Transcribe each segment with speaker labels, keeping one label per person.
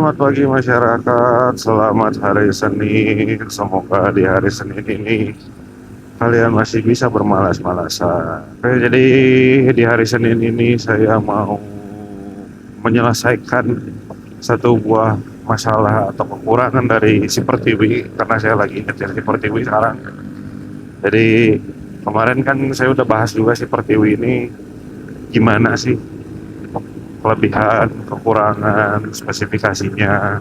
Speaker 1: Selamat pagi masyarakat, selamat hari Senin. Semoga di hari Senin ini kalian masih bisa bermalas-malasan. Oke, jadi di hari Senin ini saya mau menyelesaikan satu buah masalah atau kekurangan dari si Pertiwi karena saya lagi nyetir si Pertiwi sekarang. Jadi kemarin kan saya udah bahas juga si Pertiwi ini gimana sih kelebihan, kekurangan, spesifikasinya.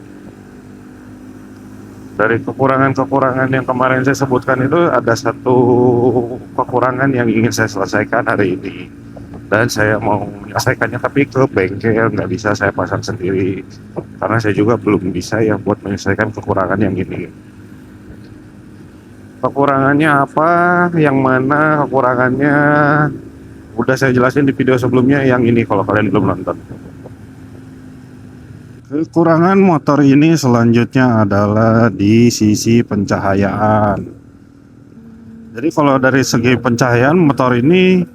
Speaker 1: Dari kekurangan-kekurangan yang kemarin saya sebutkan itu ada satu kekurangan yang ingin saya selesaikan hari ini, dan saya mau menyelesaikannya tapi ke bengkel, nggak bisa saya pasang sendiri karena saya juga belum bisa ya buat menyelesaikan kekurangan yang ini. Kekurangannya apa, yang mana kekurangannya udah saya jelasin di video sebelumnya yang ini kalau kalian belum nonton. Kekurangan motor ini selanjutnya adalah di sisi pencahayaan. Jadi kalau dari segi pencahayaan, motor ini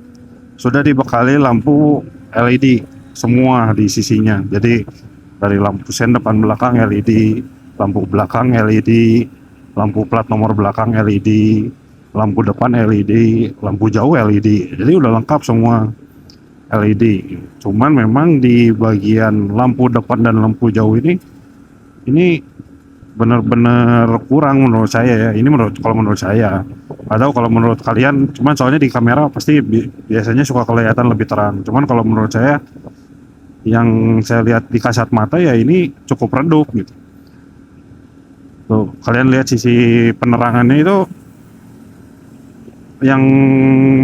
Speaker 1: sudah dibekali lampu LED semua di sisinya. Jadi dari lampu sen depan belakang LED, lampu belakang LED, lampu plat nomor belakang LED, lampu depan LED, lampu jauh LED. Jadi udah lengkap semua LED. Cuman memang di bagian lampu depan dan lampu jauh ini benar-benar kurang menurut saya ya. Ini kalau menurut saya. Atau kalau menurut kalian, cuman soalnya di kamera pasti biasanya suka kelihatan lebih terang. Cuman kalau menurut saya, yang saya lihat di kasat mata ya ini cukup redup gitu. Tuh, kalian lihat sisi penerangannya itu yang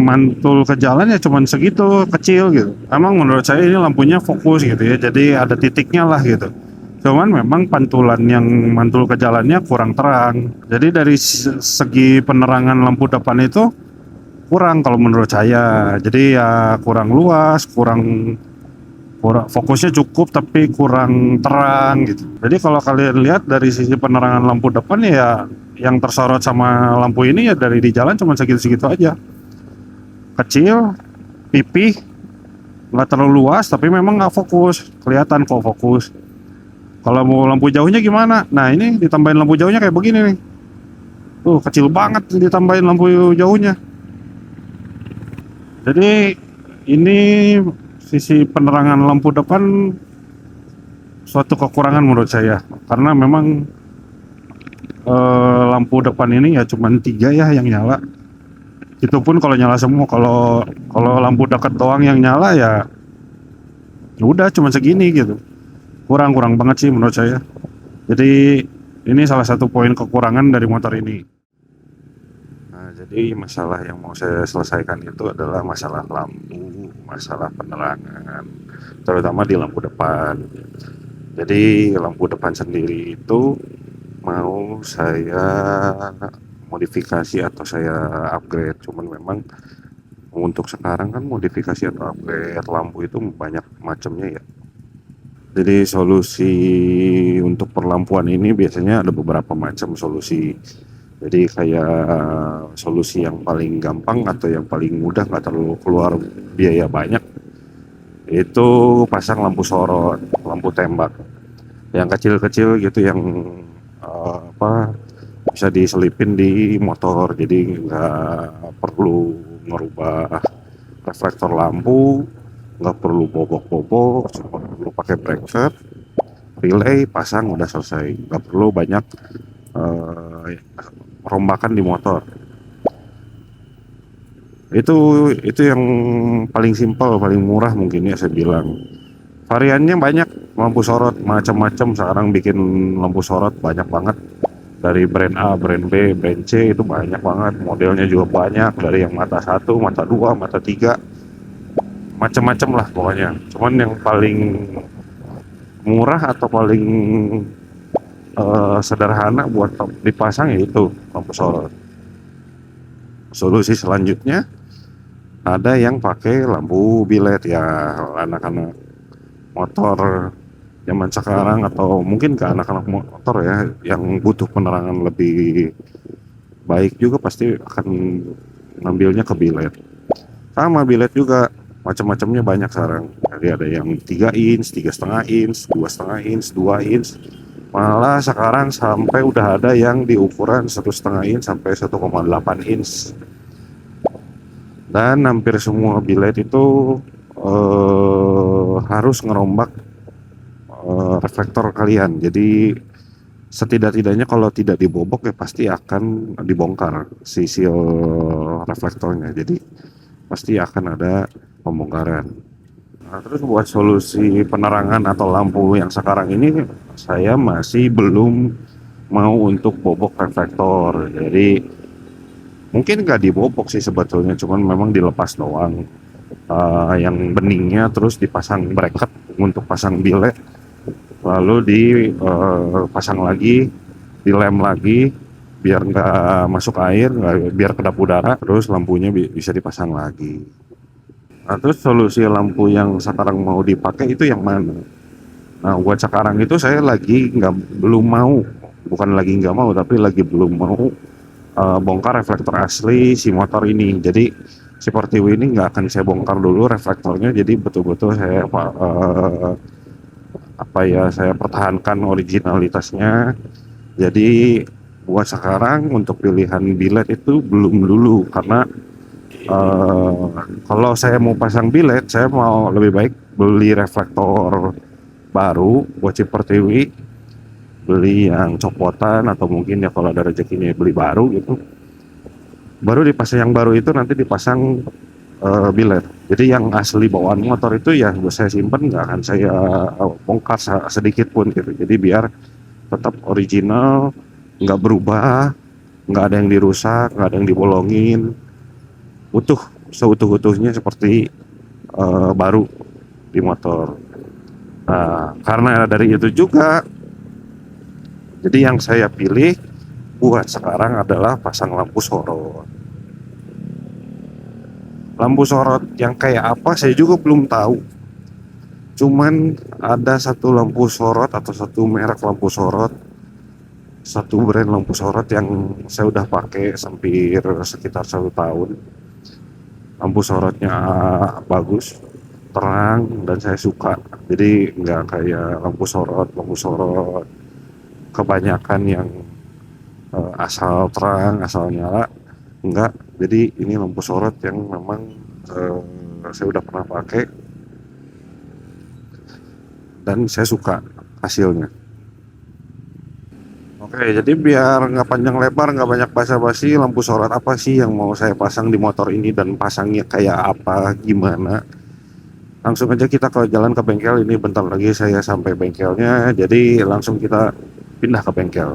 Speaker 1: mantul ke jalan ya cuman segitu kecil gitu. Emang menurut saya ini lampunya fokus gitu ya, jadi ada titiknya lah gitu. Cuman memang pantulan yang mantul ke jalannya kurang terang. Jadi dari segi penerangan lampu depan itu kurang kalau menurut saya. Jadi ya kurang luas, kurang fokusnya cukup tapi kurang terang gitu. Jadi kalau kalian lihat dari sisi penerangan lampu depan ya yang tersorot sama lampu ini ya dari di jalan cuma segitu-segitu aja. Kecil, pipih, nggak terlalu luas tapi memang nggak fokus. Kelihatan kok fokus. Kalau mau lampu jauhnya gimana? Nah ini ditambahin lampu jauhnya kayak begini nih. Tuh kecil banget ditambahin lampu jauhnya. Jadi ini sisi penerangan lampu depan suatu kekurangan menurut saya, karena memang lampu depan ini ya cuman 3 ya yang nyala. Itu pun kalau nyala semua. Kalau lampu dekat doang yang nyala ya udah cuman segini gitu. Kurang banget sih menurut saya. Jadi ini salah satu poin kekurangan dari motor ini. Nah, jadi masalah yang mau saya selesaikan itu adalah masalah lampu, masalah penerangan, terutama di lampu depan. Jadi lampu depan sendiri itu mau saya modifikasi atau saya upgrade. Cuman memang untuk sekarang kan modifikasi atau upgrade lampu itu banyak macamnya ya. Jadi solusi untuk perlampuan ini biasanya ada beberapa macam solusi. Jadi kayak solusi yang paling gampang atau yang paling mudah, nggak terlalu keluar biaya banyak, itu pasang lampu sorot, lampu tembak yang kecil-kecil gitu, yang bisa diselipin di motor. Jadi nggak perlu ngerubah reflektor lampu, nggak perlu bobok-bobok, cuma perlu pakai bracket, relay, pasang, udah selesai. Nggak perlu banyak rombakan di motor. Itu yang paling simpel, paling murah mungkin ya saya bilang. Variannya banyak, lampu sorot macam-macam. Sekarang bikin lampu sorot banyak banget, dari brand A, brand B, brand C, itu banyak banget. Modelnya juga banyak, dari yang mata 1, mata 2, mata 3, macam-macam lah pokoknya. Cuman yang paling murah atau paling sederhana buat dipasang yaitu lampu sorot. Solusi selanjutnya ada yang pakai lampu bilet ya. Anak-anak motor zaman sekarang atau mungkin ke anak-anak motor ya yang butuh penerangan lebih baik juga pasti akan ngambilnya ke bilet. Sama bilet juga macam-macamnya banyak sekarang. Jadi ada yang 3 inch, 3,5 inch, 2,5 inch, 2 inch. Malah sekarang sampai udah ada yang di ukuran 1,5 inch sampai 1,8 inch. Dan hampir semua bilet itu harus ngerombak reflektor kalian. Jadi setidak-tidaknya kalau tidak dibobok ya pasti akan dibongkar si seal reflektornya. Jadi pasti akan ada pembongkaran. Nah, terus buat solusi penerangan atau lampu yang sekarang ini saya masih belum mau untuk bobok reflektor. Jadi mungkin nggak dibobok sih sebetulnya, cuman memang dilepas doang. Yang beningnya terus dipasang bracket untuk pasang bilet, lalu dipasang lagi, dilem lagi biar nggak masuk air, biar kedap udara, terus lampunya bisa dipasang lagi. Nah, terus solusi lampu yang sekarang mau dipakai itu yang mana? Nah, buat sekarang itu saya lagi belum mau, bukan lagi nggak mau, tapi lagi belum mau bongkar reflektor asli si motor ini. Jadi si Portiwi ini nggak akan saya bongkar dulu reflektornya, jadi betul-betul saya saya pertahankan originalitasnya. Jadi buat sekarang untuk pilihan bilet itu belum dulu, karena kalau saya mau pasang bilet, saya mau lebih baik beli reflektor baru buat si Portiwi, beli yang copotan atau mungkin ya kalau ada rezekinya beli baru gitu. Baru dipasang yang baru itu nanti dipasang bilet. Jadi yang asli bawaan motor itu ya saya simpen, nggak akan saya bongkar sedikit pun gitu. Jadi biar tetap original, nggak berubah, nggak ada yang dirusak, nggak ada yang dibolongin, utuh seutuh-utuhnya seperti baru di motor. Nah, karena dari itu juga, jadi yang saya pilih buat sekarang adalah pasang lampu sorot. Lampu sorot yang kayak apa saya juga belum tahu. Cuman ada satu lampu sorot atau satu merek lampu sorot, satu brand lampu sorot yang saya udah pakai hampir sekitar 1 tahun. Lampu sorotnya bagus, terang, dan saya suka. Jadi nggak kayak lampu sorot kebanyakan yang asal terang, asal nyala. Enggak, jadi ini lampu sorot yang memang saya udah pernah pakai dan saya suka hasilnya. Oke, jadi biar nggak panjang lebar, nggak banyak basa-basi, lampu sorot apa sih yang mau saya pasang di motor ini dan pasangnya kayak apa, gimana? Langsung aja kita ke jalan ke bengkel. Ini bentar lagi saya sampai bengkelnya, jadi langsung kita pindah ke bengkel.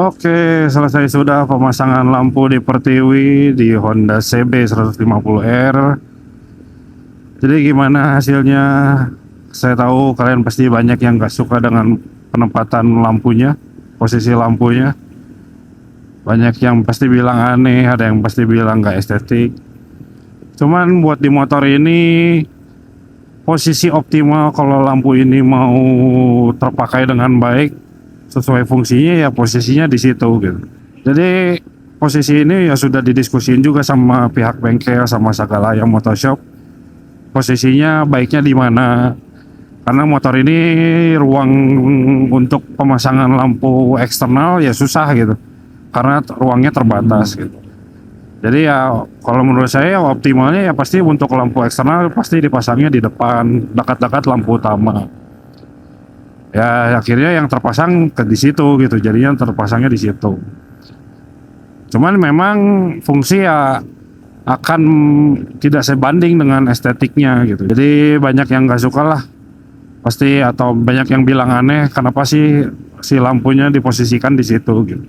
Speaker 1: Oke, selesai sudah pemasangan lampu di Pertiwi di Honda CB 150R. Jadi gimana hasilnya? Saya tahu kalian pasti banyak yang gak suka dengan penempatan lampunya, posisi lampunya. Banyak yang pasti bilang aneh, ada yang pasti bilang gak estetik. Cuman buat di motor ini, posisi optimal kalau lampu ini mau terpakai dengan baik, sesuai fungsinya, ya posisinya di situ gitu. Jadi posisi ini ya sudah didiskusin juga sama pihak bengkel sama segala yang motorshop. Posisinya baiknya di mana? Karena motor ini ruang untuk pemasangan lampu eksternal ya susah gitu. Karena ruangnya terbatas gitu. Jadi ya kalau menurut saya optimalnya ya pasti untuk lampu eksternal pasti dipasangnya di depan dekat-dekat lampu utama. Ya akhirnya yang terpasang di situ gitu. Jadinya terpasangnya di situ. Cuman memang fungsi ya akan tidak sebanding dengan estetiknya gitu. Jadi banyak yang nggak suka lah pasti, atau banyak yang bilang aneh kenapa sih si lampunya diposisikan di situ gitu.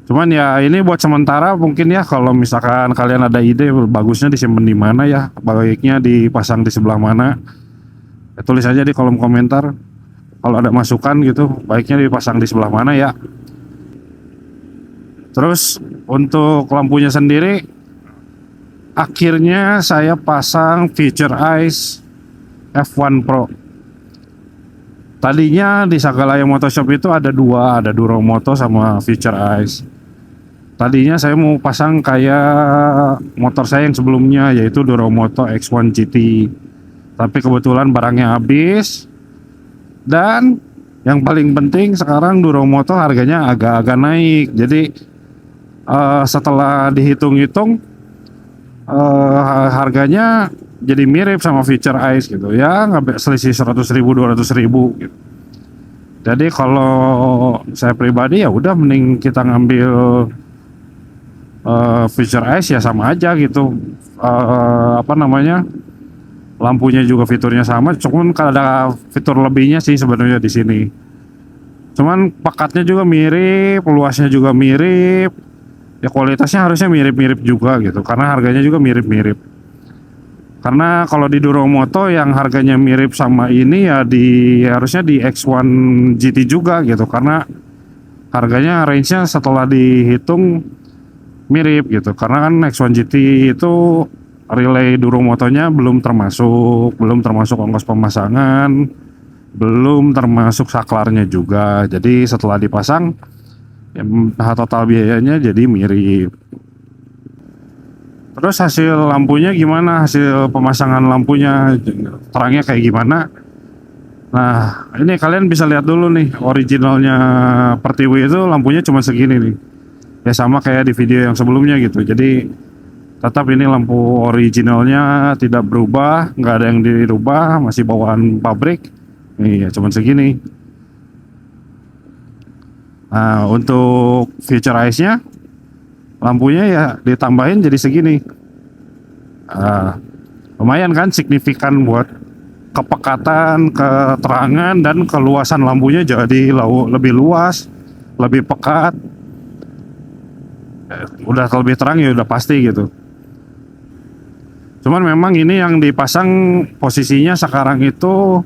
Speaker 1: Cuman ya ini buat sementara mungkin ya, kalau misalkan kalian ada ide bagusnya disimpan di mana ya, baiknya dipasang di sebelah mana, ya, tulis aja di kolom komentar. Kalau ada masukan gitu, baiknya dipasang di sebelah mana ya. Terus untuk lampunya sendiri, akhirnya saya pasang Future Eyes F1 Pro. Tadinya di Sagalaya Motoshop itu ada dua, ada Duromoto sama Future Eyes. Tadinya saya mau pasang kayak motor saya yang sebelumnya, yaitu Duromoto X1 GT. Tapi kebetulan barangnya habis. Dan yang paling penting sekarang Duromoto harganya agak-agak naik. Jadi setelah dihitung-hitung harganya jadi mirip sama Future Eyes gitu ya, nggak selisih 100.000 200.000 gitu. Jadi kalau saya pribadi ya udah mending kita ngambil Future Eyes ya, sama aja gitu. Apa namanya, lampunya juga fiturnya sama, cuman kalau ada fitur lebihnya sih sebenarnya di sini. Cuman pakatnya juga mirip, luasnya juga mirip, ya kualitasnya harusnya mirip-mirip juga gitu, karena harganya juga mirip-mirip. Karena kalau di Duromoto yang harganya mirip sama ini ya harusnya di X1 GT juga gitu, karena harganya range-nya setelah dihitung mirip gitu. Karena kan X1 GT itu relay Duromotonya belum termasuk ongkos pemasangan, belum termasuk saklarnya juga. Jadi setelah dipasang ya, total biayanya jadi mirip. Terus hasil lampunya gimana? Hasil pemasangan lampunya terangnya kayak gimana? Nah, ini kalian bisa lihat dulu nih, originalnya Pertiwi itu lampunya cuma segini nih. Ya sama kayak di video yang sebelumnya gitu. Jadi tetap ini lampu originalnya tidak berubah, nggak ada yang dirubah, masih bawaan pabrik. Iya, cuma segini. Nah, untuk Future Eyes-nya lampunya ya ditambahin jadi segini. Lumayan kan, signifikan buat kepekatan, keterangan, dan keluasan lampunya jadi lebih luas, lebih pekat. Udah lebih terang ya udah pasti gitu. Cuman memang ini yang dipasang posisinya sekarang itu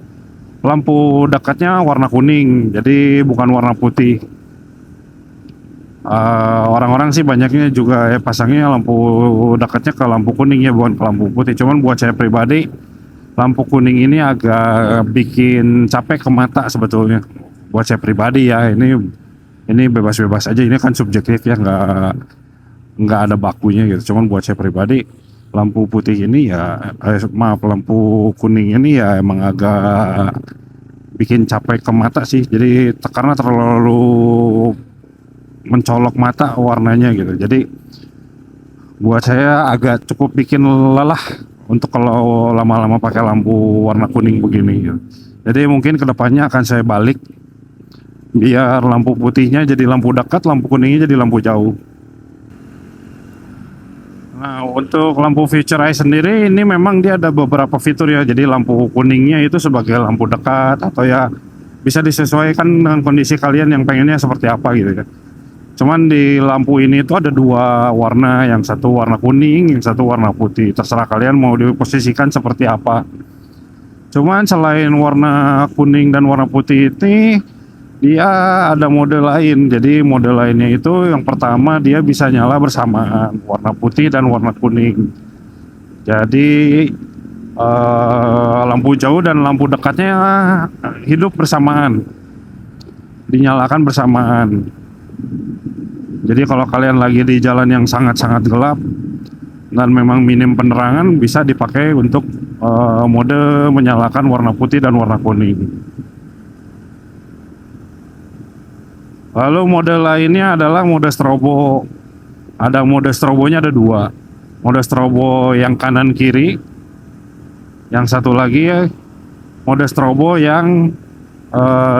Speaker 1: lampu dekatnya warna kuning, jadi bukan warna putih. Orang-orang sih banyaknya juga ya pasangnya lampu dekatnya ke lampu kuning ya, bukan ke lampu putih. Cuman buat saya pribadi, lampu kuning ini agak bikin capek ke mata sebetulnya. Buat saya pribadi ya, ini bebas-bebas aja, ini kan subjektif ya, nggak ada bakunya gitu. Cuman buat saya pribadi, lampu putih ini ya, lampu kuning ini ya emang agak bikin capek ke mata sih. Jadi karena terlalu mencolok mata warnanya gitu. Jadi buat saya agak cukup bikin lelah untuk kalau lama-lama pakai lampu warna kuning begini gitu. Jadi mungkin kedepannya akan saya balik, biar lampu putihnya jadi lampu dekat, lampu kuningnya jadi lampu jauh. Nah, untuk lampu Future Eyes sendiri ini memang dia ada beberapa fitur ya. Jadi lampu kuningnya itu sebagai lampu dekat, atau ya bisa disesuaikan dengan kondisi kalian yang pengennya seperti apa gitu ya. Cuman di lampu ini itu ada dua warna, yang satu warna kuning, yang satu warna putih. Terserah kalian mau diposisikan seperti apa. Cuman selain warna kuning dan warna putih ini, dia ada mode lain. Jadi mode lainnya itu yang pertama, dia bisa nyala bersamaan, warna putih dan warna kuning. Jadi lampu jauh dan lampu dekatnya hidup bersamaan, dinyalakan bersamaan. Jadi kalau kalian lagi di jalan yang sangat-sangat gelap dan memang minim penerangan, bisa dipakai untuk mode menyalakan warna putih dan warna kuning. Lalu mode lainnya adalah mode strobo. Ada mode strobonya ada dua. mode strobo yang kanan kiri, yang satu lagi mode strobo yang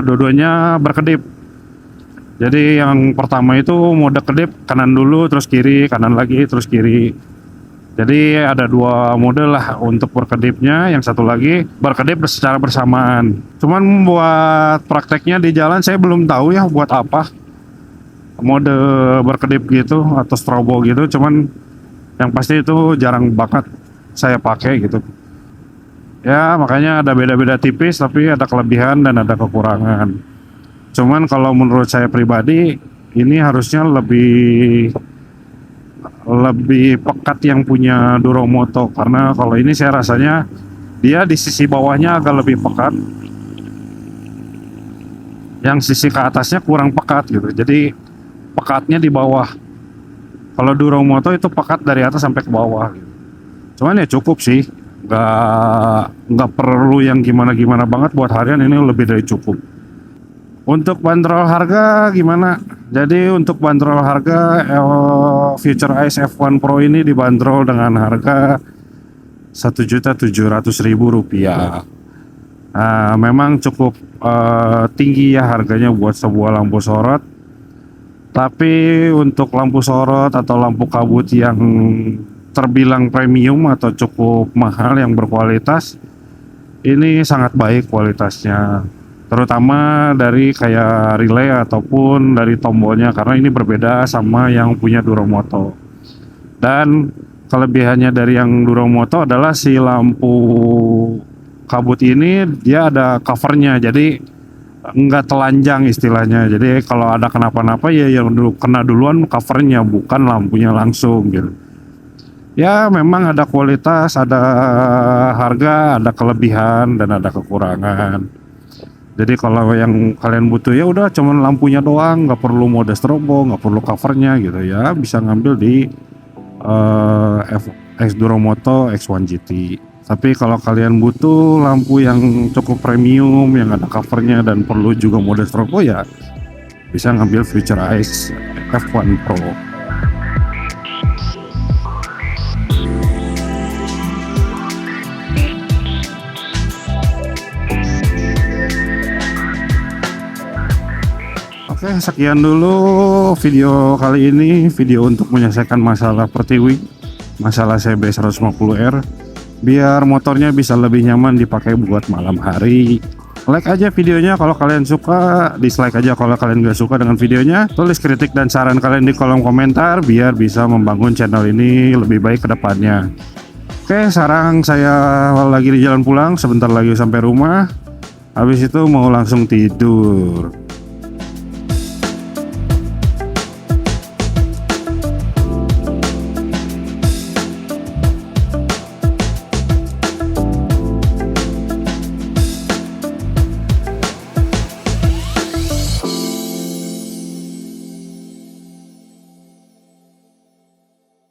Speaker 1: dua-duanya berkedip. Jadi yang pertama itu mode kedip kanan dulu terus kiri, kanan lagi terus kiri. Jadi ada dua mode lah untuk berkedipnya, yang satu lagi berkedip secara bersamaan. Cuman buat prakteknya di jalan saya belum tahu ya buat apa mode berkedip gitu atau strobo gitu. Cuman yang pasti itu jarang banget saya pakai gitu. Ya makanya ada beda-beda tipis, tapi ada kelebihan dan ada kekurangan. Cuman kalau menurut saya pribadi ini harusnya lebih pekat yang punya Duromoto, karena kalau ini saya rasanya dia di sisi bawahnya agak lebih pekat, yang sisi ke atasnya kurang pekat gitu. Jadi pekatnya di bawah. Kalau Duromoto itu pekat dari atas sampai ke bawah gitu. Cuman ya cukup sih, nggak perlu yang gimana-gimana banget. Buat harian ini lebih dari cukup. Untuk bandrol harga gimana? Jadi untuk bandrol harga Future Ice F1 Pro ini dibanderol dengan harga Rp1.700.000. Nah, memang cukup tinggi ya harganya buat sebuah lampu sorot. Tapi untuk lampu sorot atau lampu kabut yang terbilang premium atau cukup mahal yang berkualitas, ini sangat baik kualitasnya. Terutama dari kayak relay ataupun dari tombolnya, karena ini berbeda sama yang punya Duromoto. Dan kelebihannya dari yang Duromoto adalah si lampu kabut ini dia ada covernya, jadi nggak telanjang istilahnya. Jadi kalau ada kenapa-napa ya yang kena duluan covernya, bukan lampunya langsung gitu. Ya memang ada kualitas, ada harga, ada kelebihan dan ada kekurangan. Jadi kalau yang kalian butuh ya udah cuman lampunya doang, nggak perlu mode strobo, nggak perlu covernya gitu ya, bisa ngambil di X Duromoto X1 GT. Tapi kalau kalian butuh lampu yang cukup premium, yang ada covernya dan perlu juga mode strobo, ya bisa ngambil Future Ice F1 Pro. Oke, sekian dulu video kali ini, video untuk menyelesaikan masalah Pertiwi, masalah CB 150R, biar motornya bisa lebih nyaman dipakai buat malam hari. Like aja videonya kalau kalian suka, dislike aja kalau kalian gak suka dengan videonya. Tulis kritik dan saran kalian di kolom komentar biar bisa membangun channel ini lebih baik ke depannya. Oke, sekarang saya lagi di jalan pulang, sebentar lagi sampai rumah. Habis itu mau langsung tidur.